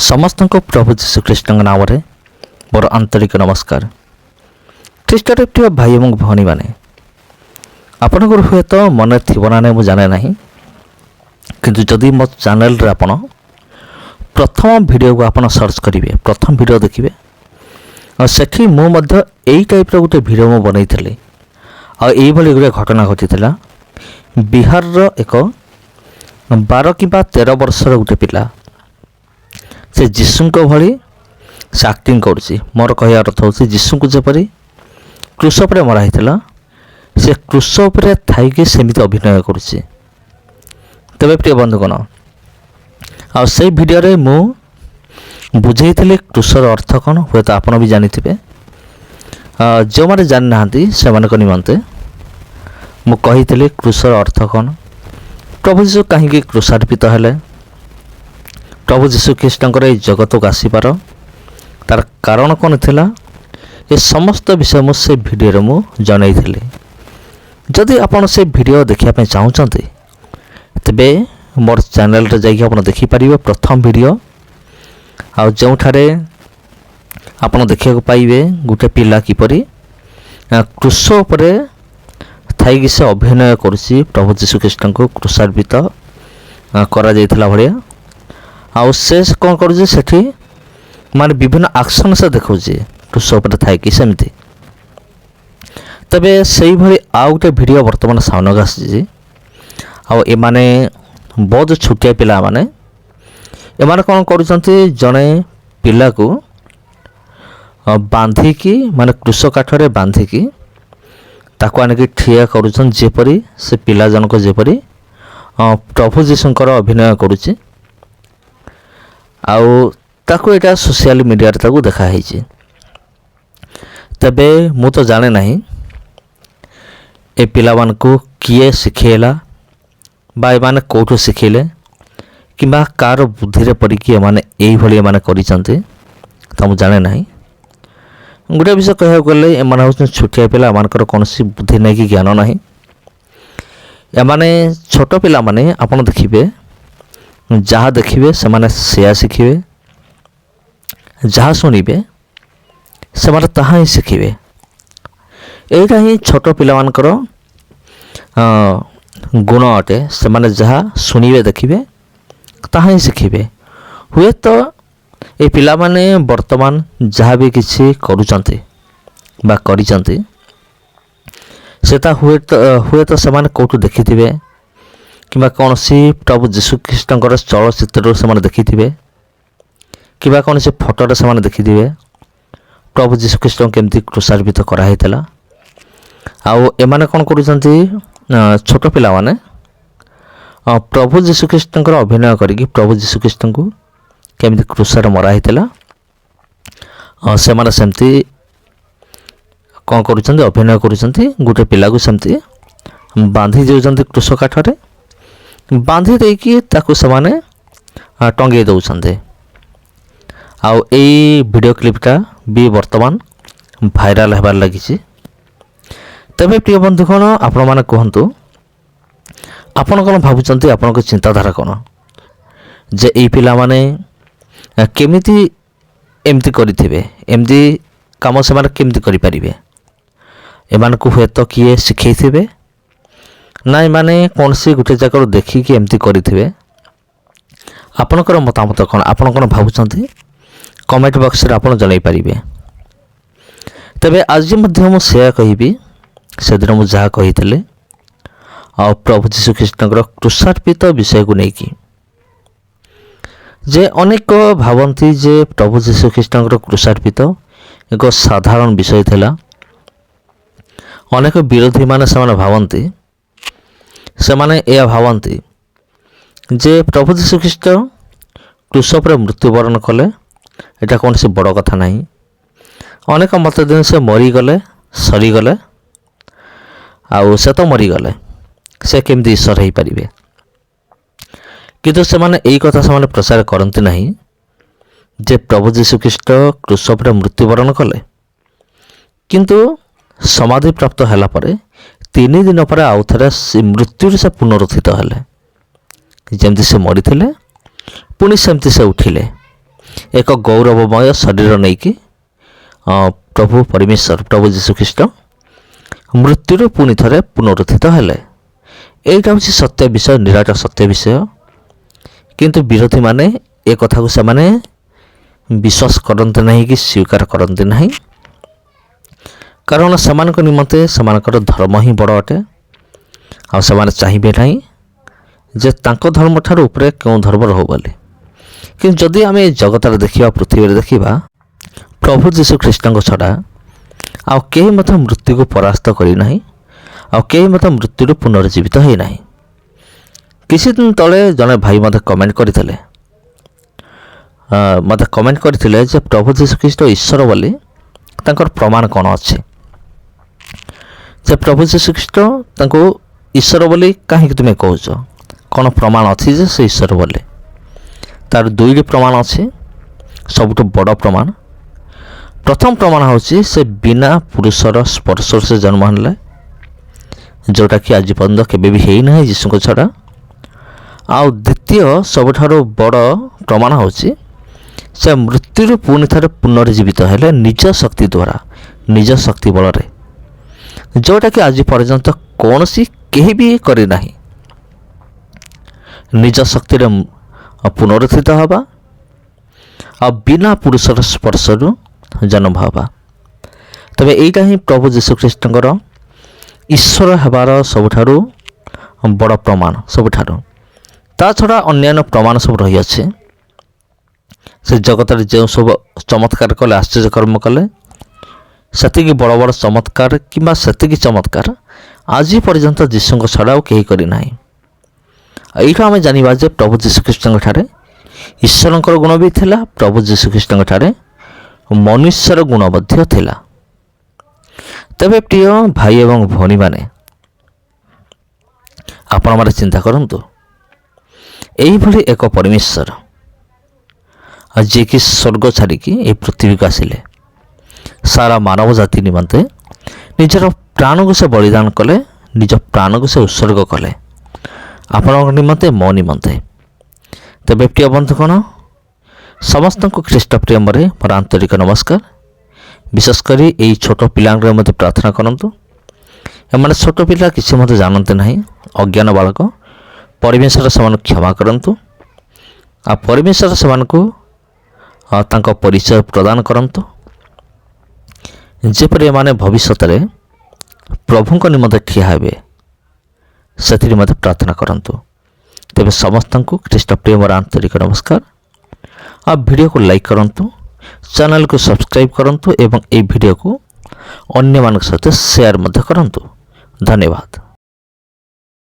समस्त को प्रभु जीशुख्रीष्ट नाम में मोर आंतरिक नमस्कार। ख्रीष्टर प्रिय भाई और भौणी मैंने आपणकर हुए तो मन थी ना नहीं जाने ना किंतु जदि मो चैनल रे आपण प्रथम वीडियो को आपण सर्च करेंगे, प्रथम वीडियो देखिए और सेठी मु मध्य एई टाइप रो गोटे वीडियो मु बनई थले और एई भली गोटे घटना घटिथिला। बिहार रो एक 12 कि 13 वर्षर गोटे पिला से जीशु को भली से एक्टिंग करुच्ची। मोर कह अर्थ हूँ जीशु को जपरी क्रूस पर मरा होता से क्रूस पर थी सेमती अभिनय करुच्ची। तेरे प्रिय बंधुगण आ से वीडियो रे मु बुझे क्रूसर अर्थ कौन हुए तो आपड़ भी जानी जो मैंने जानी ना से निमंते मु कही क्रूसर अर्थ कौन, प्रभु जीशु कहीं क्रूसार्पित हेले, प्रभु जीशु ख्रीष्टर ये जगत को आसपार तार कारण कौन थिला, ये समस्त विषय मुझे वीडियो मु जनई थी। जदि आपन से वीडियो देखा चाहते तेबे मोर चैनल रे जाइए आप देखिपारे प्रथम वीडियो आ जो आपन देखा पाइबे गोटे पिला किपरि क्रूस पर थी से अभिनय करुच्ची। प्रभु जीशु ख्रीष्टर को क्रूसार्पित करा जाइथिला भलिया आउ से कौन करुच्ची सेठी माने विभिन्न एक्शन से देखौची क्रूस पर थाई कि सेमती। तबे सेही भली आउ गोटे वीडियो वर्तमान सामने आसी आउ ए माने बहुत छोटिया पिला माने ए माने कौन करुचंती जने पिला को बांधिकी माने क्रूस काठरे बांधिकी ताको आनिकी ठिया करुचन जेपरी से पिला जनक जेपरी प्रभु जीशुंकर अभिनय करुच्ची आउ ताको एटा सोशल मीडिया रे ताको देखा है। तबे मु तो जाने नहीं ए पिला मान को किए शिखेला बा एमाने कोठो शिखेले किंबा कार बुद्धि रे पड़ी एमाने एई भली एमाने करिसंते तो मु जाने नहीं। गोटे विषय कह गले एमाने हो छोटिया पिला एमानकर कोनसी बुद्धि नहीं कि ज्ञान नहीं। एमाने छोट पिला माने आपण देखिबे जहाँ देखिए से माने सेया शिखिबे, जहाँ शुणिबे से माने ताहा ही शिखिबे। एटा ही छोट पिला मानकर गुण अटे। से माने जहाँ शुणिबे देखिबे ताहा ही शिखिबे। हुए तो ए पिला माने वर्तमान जहाँ भी किसी करूचंती बा करिचंती सेता हुए तो से माने कोठु देखिथिबे किंबा कौन सी प्रभु जीशु ख्रीष्टर चलचित्र से देखिथे कि कौन सी फोटो से देखिथे प्रभु जीशु ख्रीष्ट केमती क्रूसार्पित कराइला। आउ एमाने कौन करुचंती छोट पिला माने प्रभु जीशु ख्रीष्टर अभिनय करिकी प्रभु जीशु ख्रीष्ट को केमती क्रूसर मरा होता से माने सेमती कौन करुचंती अभिनय करुचंती गोटे पिला को सेमती बांधी जाउचंती क्रूस काठरे बांधी देकी ताकू समाने टंगे दौरान आउ एई वीडियो क्लिपटा भी वर्तमान भाइराल होबार लगी। तबे प्रिय बंधुगण आपण माने कहंतु आपण कोन भाबुचंती, आपण को चिंताधारा कोन जे एई पिला माने केमिति एमती करिथिबे, एमती काम से माने केमिति करि परिबे, एमान को हुए तो किए सिखैथिबे ना माने कौन सी गोटे जगह देखिकी एमती करेंगे। आपणकर मतामत कौन, आपण कौन भावुं कमेंट बॉक्स रे आपण जनाई पारिबे। तबे आज मुझे कहि से दिन मुझे जहाँ कही आ प्रभु जीशु ख्रीष्टर क्रूसार्पित विषय को लेकिन जे अनेक भावती जे प्रभु जीशु ख्रीष्टर क्रूसार्पित एक साधारण विषय थिला। अनेक विरोधी माने से भावती से माने यह भावती जे प्रभु जीशु ख्रीष्ट क्रूस पर मृत्युवरण कले एटा कौन सी बड़ कथा नहीं। अनेक मत दिन से मरीगले सरीगले आउ से तो मरीगले से केमती ईश्वर हो पारे किंतु से माने यही कथा से प्रचार करती नहीं जे प्रभु जीशु ख्रीष्ट क्रूस पर मृत्युवरण कले किंतु समाधि प्राप्त होला परे 3 दिन पर आउ थे मृत्यु से पुनरुत्थित हेले। जमती से मरी पुणी सेमती से उठिले ଏକ ଗୌରବମୟ ଶରୀର ନେଇକି ପ୍ରଭୁ ପରମେଶ୍ୱର ପ୍ରଭୁ ଯୀଶୁଖ୍ରୀଷ୍ଟ ମୃତ୍ୟୁରୁ ପୁଣି ଥରେ ପୁନରୁତ୍ଥିତ ହେଲେ। ଏଇଟା ହେଉଛି ସତ୍ୟ ବିଷୟ, ନିରାଟ ସତ୍ୟ ବିଷୟ। କିନ୍ତୁ ବିରୋଧୀମାନେ ଏ କଥାକୁ ସେମାନେ ବିଶ୍ୱାସ କରନ୍ତି ନାହିଁ କି ସ୍ୱୀକାର କରନ୍ତି ନାହିଁ, କାରଣ ସେମାନଙ୍କ ନିମନ୍ତେ ସେମାନଙ୍କର ଧର୍ମ ହିଁ ବଡ଼ ଅଟେ। ଆଉ ସେମାନେ ଚାହିଁବେ ନାହିଁ ଯେ ତାଙ୍କ ଧର୍ମଠାରୁ ଉପରେ କେଉଁ ଧର୍ମ ରହୁ ବୋଲି। କିନ୍ତୁ ଯଦି ଆମେ ଏ ଜଗତରେ ଦେଖିବା, ପୃଥିବୀରେ ଦେଖିବା, ପ୍ରଭୁ ଯୀଶୁଖ୍ରୀଷ୍ଟଙ୍କ ଛଡ଼ା ଆଉ କେହି ମଧ୍ୟ ମୃତ୍ୟୁକୁ ପରାସ୍ତ କରିନାହିଁ, ଆଉ କେହି ମଧ୍ୟ ମୃତ୍ୟୁରୁ ପୁନର୍ଜୀବିତ ହୋଇନାହିଁ। କିଛି ଦିନ ତଳେ ଜଣେ ଭାଇ ମୋତେ କମେଣ୍ଟ କରିଥିଲେ ଯେ ପ୍ରଭୁ ଯୀଶୁଖ୍ରୀଷ୍ଟ ଈଶ୍ୱର ବୋଲି ତାଙ୍କର ପ୍ରମାଣ କ'ଣ ଅଛି, ଯେ ପ୍ରଭୁ ଯୀଶୁଖ୍ରୀଷ୍ଟ ତାଙ୍କୁ ଈଶ୍ୱର ବୋଲି କାହିଁକି ତୁମେ କହୁଛ, କ'ଣ ପ୍ରମାଣ ଅଛି ଯେ ସେ ଈଶ୍ୱର ବୋଲି? ତାର ଦୁଇଟି ପ୍ରମାଣ ଅଛି, ସବୁଠୁ ବଡ଼ ପ୍ରମାଣ। ପ୍ରଥମ ପ୍ରମାଣ ହେଉଛି ସେ ବିନା ପୁରୁଷର ସ୍ପର୍ଶରେ ସେ ଜନ୍ମ ହେଲେ, ଯେଉଁଟାକି ଆଜି ପର୍ଯ୍ୟନ୍ତ କେବେ ବି ହେଇନାହିଁ ଯୀଶୁଙ୍କ ଛଡ଼ା। ଆଉ ଦ୍ୱିତୀୟ ସବୁଠାରୁ ବଡ଼ ପ୍ରମାଣ ହେଉଛି ସେ ମୃତ୍ୟୁରୁ ପୁଣି ଥରେ ପୁନର୍ଜୀବିତ ହେଲେ ନିଜ ଶକ୍ତି ଦ୍ୱାରା, ନିଜ ଶକ୍ତି ବଳରେ, ଯେଉଁଟାକି ଆଜି ପର୍ଯ୍ୟନ୍ତ କୌଣସି କେହି ବି କରିନାହିଁ। ନିଜ ଶକ୍ତିରେ ପୁନରୁତ୍ଥିତ ହେବା ଆଉ ବିନା ପୁରୁଷର ସ୍ପର୍ଶରୁ ଜନ୍ମ ହେବା। ତେବେ ଏଇଟା ହିଁ ପ୍ରଭୁ ଯୀଶୁଖ୍ରୀଷ୍ଟଙ୍କର ଈଶ୍ୱର ହେବାର ସବୁଠାରୁ ବଡ଼ ପ୍ରମାଣ। ସବୁଠାରୁ ତା ଛଡ଼ା ଅନ୍ୟାନ୍ୟ ପ୍ରମାଣ ସବୁ ରହିଅଛି। ସେ ଜଗତରେ ଯେଉଁ ସବୁ ଚମତ୍କାର କଲେ, ଆଶ୍ଚର୍ଯ୍ୟକର୍ମ କଲେ, ସେତିକି ବଡ଼ ବଡ଼ ଚମତ୍କାର କିମ୍ବା ସେତିକି ଚମତ୍କାର ଆଜି ପର୍ଯ୍ୟନ୍ତ ଯୀଶୁଙ୍କ ଛଡ଼ା ଆଉ କେହି କରିନାହିଁ। ଏଇଠୁ ଆମେ ଜାଣିବା ଯେ ପ୍ରଭୁ ଯୀଶୁଖ୍ରୀଷ୍ଟଙ୍କ ଠାରେ ଈଶ୍ୱରଙ୍କର ଗୁଣ ବି ଥିଲା, ପ୍ରଭୁ ଯୀଶୁଖ୍ରୀଷ୍ଟଙ୍କ ଠାରେ ମନୁଷ୍ୟର ଗୁଣ ମଧ୍ୟ ଥିଲା। ତେବେ ପ୍ରିୟ ଭାଇ ଏବଂ ଭଉଣୀମାନେ, ଆପଣମାନେ ଚିନ୍ତା କରନ୍ତୁ, ଏଇଭଳି ଏକ ପରମେଶ୍ୱର ଯିଏକି ସ୍ୱର୍ଗ ଛାଡ଼ିକି ଏହି ପୃଥିବୀକୁ ଆସିଲେ, ସାରା ମାନବ ଜାତି ନିମନ୍ତେ ନିଜର ପ୍ରାଣକୁ ସେ ବଳିଦାନ କଲେ, ନିଜ ପ୍ରାଣକୁ ସେ ଉତ୍ସର୍ଗ କଲେ, ଆପଣଙ୍କ ନିମନ୍ତେ, ମୋ ନିମନ୍ତେ। ତେବେ ପ୍ରିୟ ବନ୍ଧୁଗଣ, ସମସ୍ତଙ୍କୁ ଖ୍ରୀଷ୍ଟ ପ୍ରେମରେ ମୋର ଆନ୍ତରିକ ନମସ୍କାର। ବିଶେଷ କରି ଏହି ଛୋଟ ପିଲାଙ୍କର ମଧ୍ୟ ପ୍ରାର୍ଥନା କରନ୍ତୁ। ଏମାନେ ଛୋଟ ପିଲା, କିଛି ମଧ୍ୟ ଜାଣନ୍ତି ନାହିଁ, ଅଜ୍ଞାନ ବାଳକ। ପରମେଶ୍ୱର ସେମାନଙ୍କୁ କ୍ଷମା କରନ୍ତୁ, ଆଉ ପରମେଶ୍ୱର ସେମାନଙ୍କୁ ତାଙ୍କ ପରିଚୟ ପ୍ରଦାନ କରନ୍ତୁ, ଯେପରି ଏମାନେ ଭବିଷ୍ୟତରେ ପ୍ରଭୁଙ୍କ ନିମନ୍ତେ ଠିଆ ହେବେ, ସେଥିରେ ମଧ୍ୟ ପ୍ରାର୍ଥନା କରନ୍ତୁ। ତେବେ ସମସ୍ତଙ୍କୁ ଖ୍ରୀଷ୍ଟ ପ୍ରେମର ଆନ୍ତରିକ ନମସ୍କାର। ଆଉ ଭିଡ଼ିଓକୁ ଲାଇକ୍ କରନ୍ତୁ, ଚ୍ୟାନେଲକୁ ସବସ୍କ୍ରାଇବ୍ କରନ୍ତୁ ଏବଂ ଏହି ଭିଡ଼ିଓକୁ ଅନ୍ୟମାନଙ୍କ ସହିତ ସେୟାର ମଧ୍ୟ କରନ୍ତୁ। ଧନ୍ୟବାଦ।